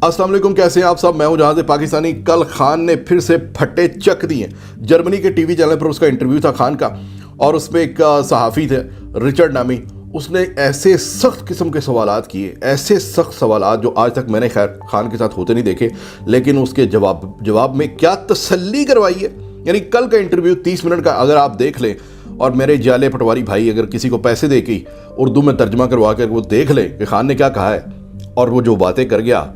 अस्सलाम वालेकुम, कैसे हैं आप सब। मैं हूं जहां से पाकिस्तानी। कल खान ने फिर से फट्टे चक दिए। जर्मनी के टीवी चैनल पर उसका इंटरव्यू था खान का, और उसमें एक सहाफ़ी थे रिचर्ड नामी। उसने ऐसे सख्त किस्म के सवालात किए, ऐसे सख्त सवालात जो आज तक मैंने खैर खान के साथ होते नहीं देखे, लेकिन उसके जवाब में क्या तसल्ली करवाई है। यानी कल का इंटरव्यू 30 मिनट का अगर आप देख लें, और मेरे जाले पटवारी भाई अगर किसी को पैसे दे के उर्दू में तर्जमा करवा कर वो देख ले कि खान ने क्या कहा है और वो जो बातें कर गया,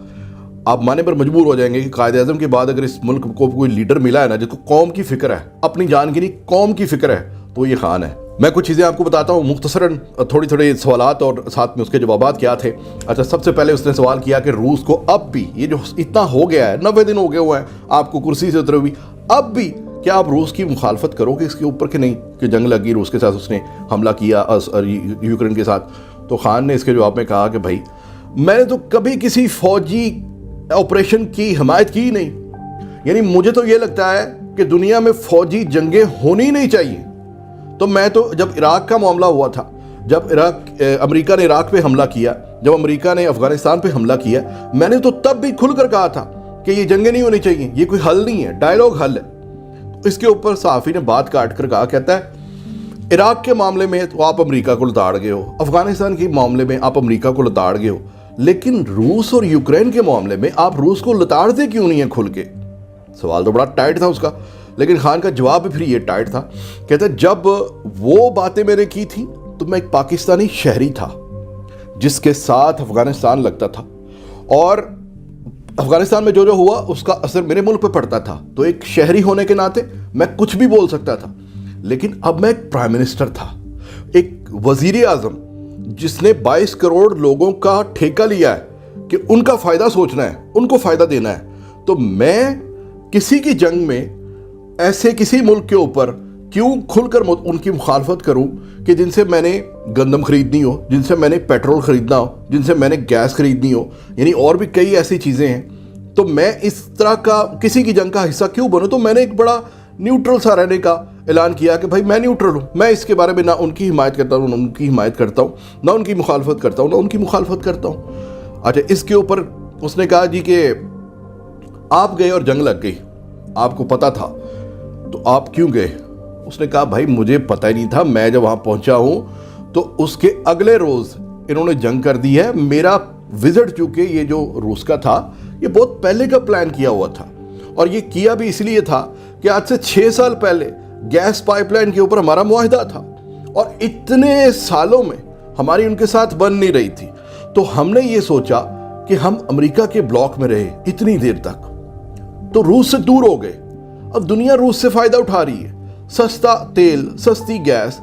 आप मानने पर मजबूर हो जाएंगे कि कायद आज़म के बाद अगर इस मुल्क को कोई लीडर मिला है ना जिसको कौम की फिक्र है, अपनी जान की नहीं कौम की फिक्र है, तो ये खान है। मैं कुछ चीज़ें आपको बताता हूँ मुख्तसरन, थोड़ी थोड़ी सवालात और साथ में उसके जवाबात क्या थे। अच्छा, सबसे पहले उसने सवाल किया कि रूस को अब भी, ये जो इतना हो गया है, 90 दिन हो गए हुए हैं आपको कुर्सी से उतरे हुई, अब भी क्या आप रूस की मुखालफत करोगे इसके ऊपर कि नहीं, कि जंग लगी रूस के साथ, उसने हमला किया यूक्रेन के साथ। तो खान ने इसके जवाब में कहा कि भाई मैंने तो कभी किसी फौजी ऑपरेशन की हिमायत की नहीं। यानी मुझे तो ये लगता है कि दुनिया में फौजी जंगें होनी नहीं चाहिए। तो मैं तो जब इराक का मामला हुआ था, जब अमेरिका ने इराक पे हमला किया, जब अमेरिका ने अफगानिस्तान पे हमला किया, मैंने तो तब भी खुलकर कहा था कि ये जंगें नहीं होनी चाहिए, ये कोई हल नहीं है, डायलॉग हल है। इसके ऊपर सहाफ़ी ने बात काट कर कहा, कहता है इराक के मामले में तो आप अमेरिका को लताड़ गए हो, अफगानिस्तान के मामले में आप अमेरिका को लताड़ गए हो, लेकिन रूस और यूक्रेन के मामले में आप रूस को लताड़ते क्यों नहीं है खुल के। सवाल तो बड़ा टाइट था उसका, लेकिन खान का जवाब भी फिर ये टाइट था। कहता है जब वो बातें मैंने की थी तो मैं एक पाकिस्तानी शहरी था जिसके साथ अफगानिस्तान लगता था, और अफगानिस्तान में जो जो हुआ उसका असर मेरे मुल्क पे पड़ता था। तो एक शहरी होने के नाते मैं कुछ भी बोल सकता था, लेकिन अब मैं एक प्राइम मिनिस्टर था, एक वजीर आज़म जिसने 22 करोड़ लोगों का ठेका लिया है कि उनका फ़ायदा सोचना है, उनको फ़ायदा देना है। तो मैं किसी की जंग में ऐसे किसी मुल्क के ऊपर क्यों खुलकर उनकी मुखालफत करूं कि जिनसे मैंने गंदम खरीदनी हो, जिनसे मैंने पेट्रोल खरीदना हो, जिनसे मैंने गैस खरीदनी हो, यानी और भी कई ऐसी चीज़ें हैं। तो मैं इस तरह का किसी की जंग का हिस्सा क्यों बनूं। तो मैंने एक बड़ा न्यूट्रल सा रहने का ऐलान किया कि भाई मैं न्यूट्रल हूँ, मैं इसके बारे में ना उनकी हिमायत करता हूँ ना उनकी हिमायत करता हूँ, ना उनकी मुखालफत करता हूँ ना उनकी मुखालफत करता हूँ। अच्छा, इसके ऊपर उसने कहा जी कि आप गए और जंग लग गई, आपको पता था, तो आप क्यों गए। उसने कहा भाई मुझे पता ही नहीं था, मैं जब वहाँ पहुँचा हूँ तो उसके अगले रोज़ इन्होंने जंग कर दी है। मेरा विजिट चूँकि ये जो रूस का था ये बहुत पहले का प्लान किया हुआ था, और ये किया भी इसलिए था कि आज से 6 साल पहले गैस पाइपलाइन के ऊपर हमारा मुआहदा था, और इतने सालों में हमारी उनके साथ बन नहीं रही थी। तो हमने ये सोचा कि हम अमेरिका के ब्लॉक में रहे इतनी देर तक, तो रूस से दूर हो गए। अब दुनिया रूस से फ़ायदा उठा रही है, सस्ता तेल, सस्ती गैस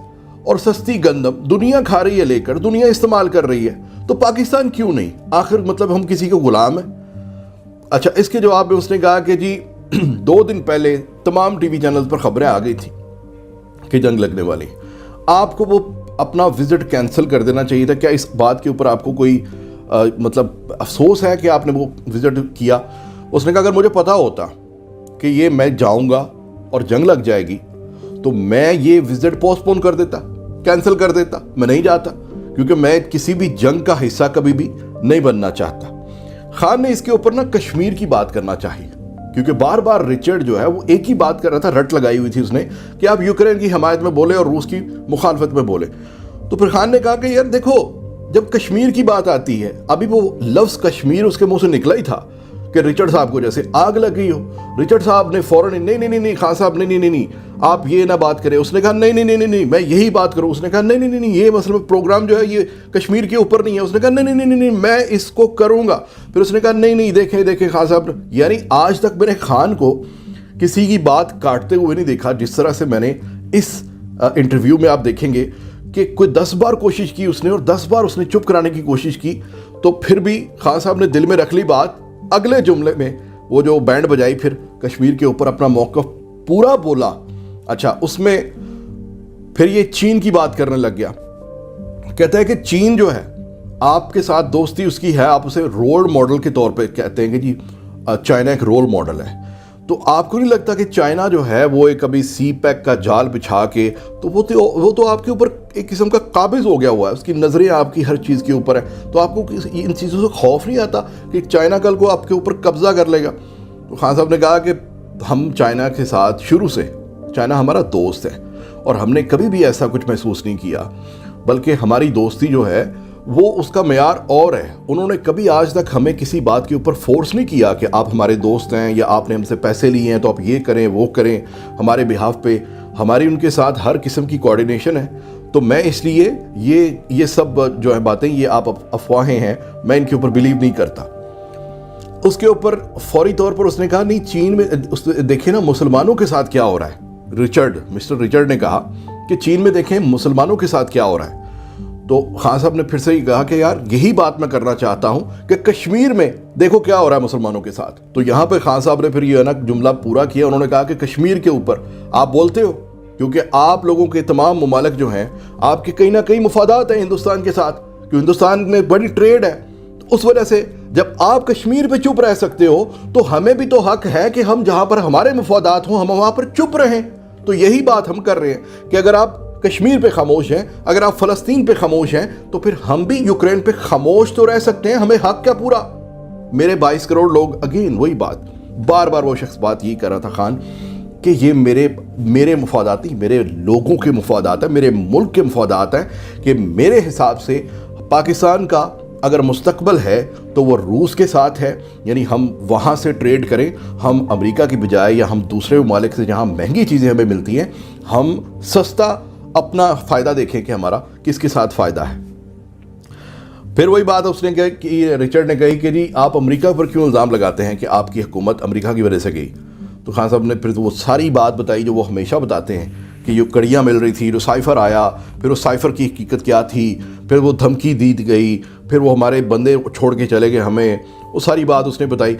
और सस्ती गंदम दुनिया खा रही है, लेकर दुनिया इस्तेमाल कर रही है, तो पाकिस्तान क्यों नहीं। आखिर मतलब हम किसी के गुलाम हैं। अच्छा, इसके जवाब में उसने कहा कि जी 2 दिन पहले तमाम टीवी चैनल पर खबरें आ गई थी कि जंग लगने वाली, आपको वो अपना विजिट कैंसिल कर देना चाहिए था। क्या इस बात के ऊपर आपको कोई मतलब अफसोस है कि आपने वो विजिट किया। उसने कहा अगर मुझे पता होता कि ये मैं जाऊंगा और जंग लग जाएगी तो मैं ये विजिट पोस्टपोन कर देता, कैंसिल कर देता, मैं नहीं जाता, क्योंकि मैं किसी भी जंग का हिस्सा कभी भी नहीं बनना चाहता। खान ने इसके ऊपर ना कश्मीर की बात करना चाहिए, क्योंकि बार बार रिचर्ड जो है वो एक ही बात कर रहा था, रट लगाई हुई थी उसने कि आप यूक्रेन की हिमायत में बोले और रूस की मुखालफत में बोले। तो फिर खान ने कहा कि यार देखो, जब कश्मीर की बात आती है, अभी वो लफ्ज़ कश्मीर उसके मुंह से निकला ही था कि रिचर्ड साहब को जैसे आग लग गई हो। रिचर्ड साहब ने फौरन नहीं खान साहब नहीं, आप ये ना बात करें। उसने कहा नहीं, मैं यही बात करूं। उसने कहा नहीं, ये मसला प्रोग्राम जो है ये कश्मीर के ऊपर नहीं है। उसने कहा नहीं, मैं इसको करूंगा। फिर उसने कहा नहीं, देखें खान साहब। यानी आज तक मैंने खान को किसी की बात काटते हुए नहीं देखा, जिस तरह से मैंने इस इंटरव्यू में आप देखेंगे कि कोई 10 बार कोशिश की उसने, और 10 बार उसने चुप कराने की कोशिश की, तो फिर भी खान साहब ने दिल में रख ली बात। अगले जुमले में वो जो बैंड बजाई, फिर कश्मीर के ऊपर अपना मौक़िफ़ पूरा बोला। अच्छा, उसमें फिर ये चीन की बात करने लग गया। कहता है कि चीन जो है आपके साथ दोस्ती उसकी है, आप उसे रोल मॉडल के तौर पे कहते हैं कि जी चाइना एक रोल मॉडल है। تو آپ کو نہیں لگتا کہ چائنا جو ہے وہ ایک ابھی سی پیک کا جال بچھا کے تو وہ تو آپ کے اوپر ایک قسم کا قابض ہو گیا ہوا ہے، اس کی نظریں آپ کی ہر چیز کے اوپر ہیں، تو آپ کو ان چیزوں سے خوف نہیں آتا کہ چائنا کل کو آپ کے اوپر قبضہ کر لے گا؟ تو خان صاحب نے کہا کہ ہم چائنا کے ساتھ شروع سے، چائنا ہمارا دوست ہے اور ہم نے کبھی بھی ایسا کچھ محسوس نہیں کیا، بلکہ ہماری دوستی جو ہے وہ اس کا معیار اور ہے۔ انہوں نے کبھی آج تک ہمیں کسی بات کے اوپر فورس نہیں کیا کہ آپ ہمارے دوست ہیں یا آپ نے ہم سے پیسے لیے ہیں تو آپ یہ کریں وہ کریں، ہمارے بہاف پہ ہماری ان کے ساتھ ہر قسم کی کوارڈینیشن ہے۔ تو میں اس لیے یہ سب جو ہے باتیں یہ آپ افواہیں ہیں، میں ان کے اوپر بلیو نہیں کرتا۔ اس کے اوپر فوری طور پر اس نے کہا نہیں چین میں دیکھیں نا مسلمانوں کے ساتھ کیا ہو رہا ہے، مسٹر ریچرڈ نے کہا کہ چین میں دیکھیں مسلمانوں کے ساتھ کیا ہو رہا ہے۔ تو خان صاحب نے پھر سے یہ کہا کہ یار یہی بات میں کرنا چاہتا ہوں کہ کشمیر میں دیکھو کیا ہو رہا ہے مسلمانوں کے ساتھ۔ تو یہاں پہ خان صاحب نے پھر یہ نا جملہ پورا کیا، انہوں نے کہا کہ کشمیر کے اوپر آپ بولتے ہو کیونکہ آپ لوگوں کے تمام ممالک جو ہیں آپ کے کہیں نہ کہیں مفادات ہیں ہندوستان کے ساتھ، کہ ہندوستان میں بڑی ٹریڈ ہے، تو اس وجہ سے جب آپ کشمیر پہ چپ رہ سکتے ہو تو ہمیں بھی تو حق ہے کہ ہم جہاں پر ہمارے مفادات ہوں ہم وہاں پر چپ رہیں۔ تو یہی بات ہم کر رہے ہیں کہ اگر آپ کشمیر پہ خاموش ہیں، اگر آپ فلسطین پہ خاموش ہیں، تو پھر ہم بھی یوکرین پہ خاموش تو رہ سکتے ہیں، ہمیں حق کیا پورا؟ میرے 22 کروڑ لوگ، اگین وہی بات، بار بار وہ شخص بات یہی کر رہا تھا خان کہ یہ میرے مفادات نہیں، میرے لوگوں کے مفادات ہیں، میرے ملک کے مفادات ہیں، کہ میرے حساب سے پاکستان کا اگر مستقبل ہے تو وہ روس کے ساتھ ہے، یعنی ہم وہاں سے ٹریڈ کریں، ہم امریکہ کی بجائے یا ہم دوسرے ممالک سے جہاں مہنگی چیزیں ہمیں ملتی ہیں ہم سستا اپنا فائدہ دیکھیں کہ ہمارا کس کے ساتھ فائدہ ہے۔ پھر وہی بات اس نے کہی کہ ریچرڈ نے کہی کہ جی آپ امریکہ پر کیوں الزام لگاتے ہیں کہ آپ کی حکومت امریکہ کی وجہ سے گئی؟ تو خان صاحب نے پھر وہ ساری بات بتائی جو وہ ہمیشہ بتاتے ہیں کہ یہ کڑیاں مل رہی تھی، جو سائفر آیا، پھر اس سائفر کی حقیقت کیا تھی، پھر وہ دھمکی دی گئی، پھر وہ ہمارے بندے چھوڑ کے چلے گئے ہمیں، وہ ساری بات اس نے بتائی۔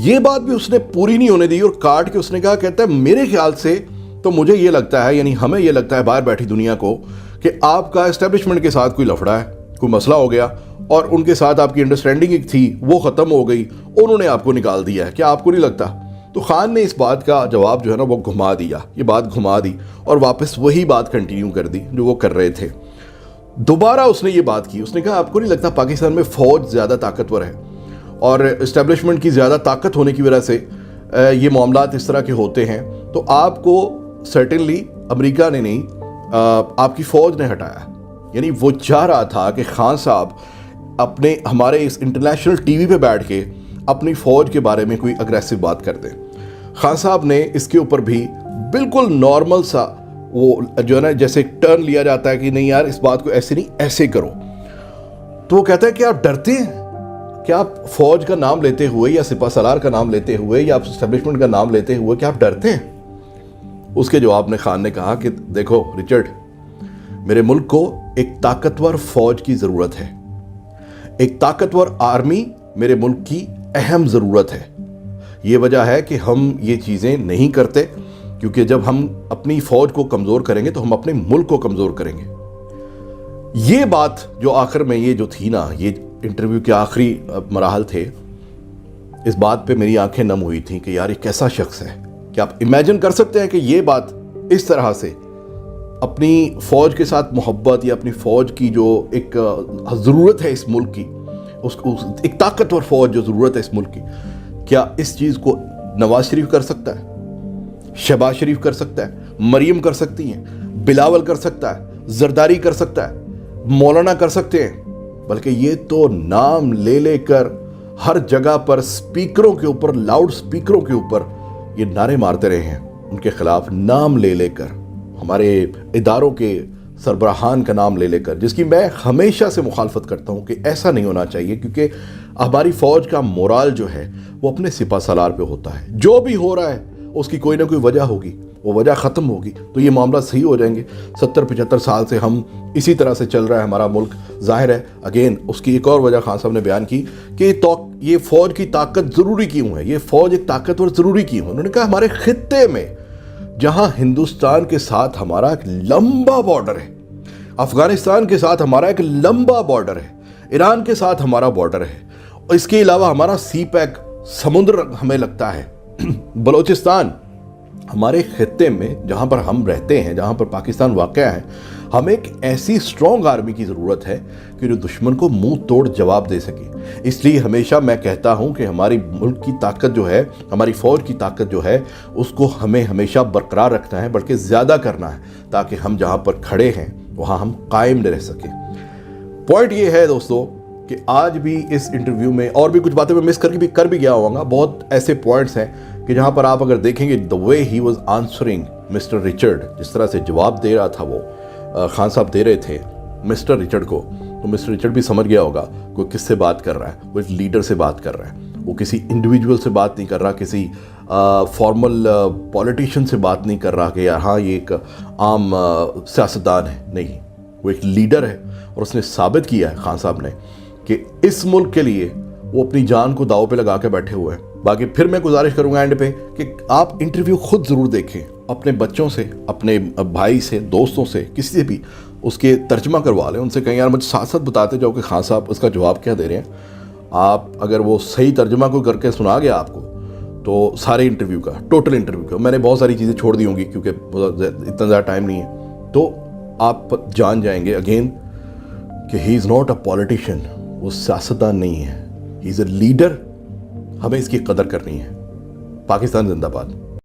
یہ بات بھی اس نے پوری نہیں ہونے دی اور کاٹ کے اس نے کہا، کہتا ہے میرے خیال سے تو مجھے یہ لگتا ہے، یعنی ہمیں یہ لگتا ہے باہر بیٹھی دنیا کو، کہ آپ کا اسٹیبلشمنٹ کے ساتھ کوئی لفڑا ہے، کوئی مسئلہ ہو گیا اور ان کے ساتھ آپ کی انڈرسٹینڈنگ ایک تھی وہ ختم ہو گئی، انہوں نے آپ کو نکال دیا ہے۔ کیا آپ کو نہیں لگتا؟ تو خان نے اس بات کا جواب جو ہے نا وہ گھما دیا، یہ بات گھما دی اور واپس وہی بات کنٹینیو کر دی جو وہ کر رہے تھے۔ دوبارہ اس نے یہ بات کی، اس نے کہا آپ کو نہیں لگتا پاکستان میں فوج زیادہ طاقتور ہے اور اسٹیبلشمنٹ کی زیادہ طاقت ہونے کی وجہ سے یہ معاملات اس طرح کے ہوتے ہیں، تو آپ کو سرٹنلی امریکہ نے نہیں آپ کی فوج نے ہٹایا۔ یعنی وہ چاہ رہا تھا کہ خان صاحب اپنے ہمارے اس انٹرنیشنل ٹی وی پہ بیٹھ کے اپنی فوج کے بارے میں کوئی اگریسو بات کر دیں۔ خان صاحب نے اس کے اوپر بھی بالکل نارمل سا وہ جو ہے نا جیسے ٹرن لیا جاتا ہے کہ نہیں یار اس بات کو ایسے نہیں ایسے کرو، تو وہ کہتا ہے کہ آپ ڈرتے ہیں، کیا آپ فوج کا نام لیتے ہوئے یا سپہ سالار کا نام لیتے ہوئے یا آپ اسٹیبلشمنٹ کا نام لیتے ہوئے کیا آپ ڈرتے ہیں؟ اس کے جواب میں خان نے کہا کہ دیکھو ریچرڈ، میرے ملک کو ایک طاقتور فوج کی ضرورت ہے، ایک طاقتور آرمی میرے ملک کی اہم ضرورت ہے۔ یہ وجہ ہے کہ ہم یہ چیزیں نہیں کرتے، کیونکہ جب ہم اپنی فوج کو کمزور کریں گے تو ہم اپنے ملک کو کمزور کریں گے۔ یہ بات جو آخر میں یہ جو تھی نا، یہ انٹرویو کے آخری مراحل تھے، اس بات پہ میری آنکھیں نم ہوئی تھیں کہ یار یہ کیسا شخص ہے۔ کیا آپ امیجن کر سکتے ہیں کہ یہ بات اس طرح سے اپنی فوج کے ساتھ محبت یا اپنی فوج کی جو ایک ضرورت ہے اس ملک کی، ایک طاقتور فوج جو ضرورت ہے اس ملک کی، کیا اس چیز کو نواز شریف کر سکتا ہے، شہباز شریف کر سکتا ہے، مریم کر سکتی ہیں، بلاول کر سکتا ہے، زرداری کر سکتا ہے، مولانا کر سکتے ہیں؟ بلکہ یہ تو نام لے لے کر ہر جگہ پر سپیکروں کے اوپر، لاؤڈ سپیکروں کے اوپر یہ نعرے مارتے رہے ہیں ان کے خلاف، نام لے لے کر، ہمارے اداروں کے سربراہان کا نام لے لے کر، جس کی میں ہمیشہ سے مخالفت کرتا ہوں کہ ایسا نہیں ہونا چاہیے، کیونکہ ہماری فوج کا مورال جو ہے وہ اپنے سپہ سالار پہ ہوتا ہے۔ جو بھی ہو رہا ہے اس کی کوئی نہ کوئی وجہ ہوگی، وہ وجہ ختم ہوگی تو یہ معاملہ صحیح ہو جائیں گے۔ 70-75 سال سے ہم اسی طرح سے چل رہا ہے ہمارا ملک، ظاہر ہے اگین اس کی ایک اور وجہ خان صاحب نے بیان کی کہ یہ فوج کی طاقت ضروری کیوں ہے، یہ فوج ایک طاقتور ضروری کیوں ہے۔ انہوں نے کہا ہمارے خطے میں جہاں ہندوستان کے ساتھ ہمارا ایک لمبا بارڈر ہے، افغانستان کے ساتھ ہمارا ایک لمبا بارڈر ہے، ایران کے ساتھ ہمارا بارڈر ہے، اور اس کے علاوہ ہمارا سی پیک سمندر ہمیں لگتا ہے، बलूचिस्तान हमारे खित्ते में जहाँ पर हम रहते हैं, जहाँ पर पाकिस्तान वाक़या है, हमें एक ऐसी स्ट्रॉन्ग आर्मी की ज़रूरत है कि जो दुश्मन को मुंह तोड़ जवाब दे सके। इसलिए हमेशा मैं कहता हूँ कि हमारी मुल्क की ताकत जो है, हमारी फ़ौज की ताकत जो है, उसको हमें हमेशा बरकरार रखना है, बल्कि ज़्यादा करना है, ताकि हम जहाँ पर खड़े हैं वहाँ हम कायम रह सकें। पॉइंट ये है दोस्तों कि आज भी इस इंटरव्यू में और भी कुछ बातें मैं मिस कर भी गया होऊंगा। बहुत ऐसे पॉइंट्स हैं कि जहाँ पर आप अगर देखेंगे the way he was answering mister Richard, जिस तरह से जवाब दे रहा था वो खान साहब दे रहे थे मिस्टर रिचर्ड को, तो मिस्टर रिचर्ड भी समझ गया होगा कोई किससे बात कर रहा है। वो एक लीडर से बात कर रहा है, वो किसी इंडिविजुअल से बात नहीं कर रहा, किसी फॉर्मल पॉलिटिशियन से बात नहीं कर रहा कि यार हाँ ये एक आम सियासतदान है। नहीं, वो एक लीडर है और उसने साबित किया है खान साहब ने कि इस मुल्क के लिए वो अपनी जान को दांव पे लगा के बैठे हुए हैं। बाकी फिर मैं गुजारिश करूंगा एंड पे कि आप इंटरव्यू खुद ज़रूर देखें, अपने बच्चों से, अपने भाई से, दोस्तों से, किसी से भी उसके तर्जमा करवा लें, उनसे कहें यार मुझे साथ साथ बताते जाओ कि खान साहब उसका जवाब क्या दे रहे हैं। आप अगर वो सही तर्जमा को करके सुना गया आपको, तो सारे इंटरव्यू का, टोटल इंटरव्यू का, मैंने बहुत सारी चीज़ें छोड़ दी होंगी क्योंकि इतना ज़्यादा टाइम नहीं है, तो आप जान जाएंगे अगेन कि he is not a politician, वो सियासतदान नहीं है, ही इज़ अ लीडर। हमें इसकी कदर करनी है। पाकिस्तान जिंदाबाद।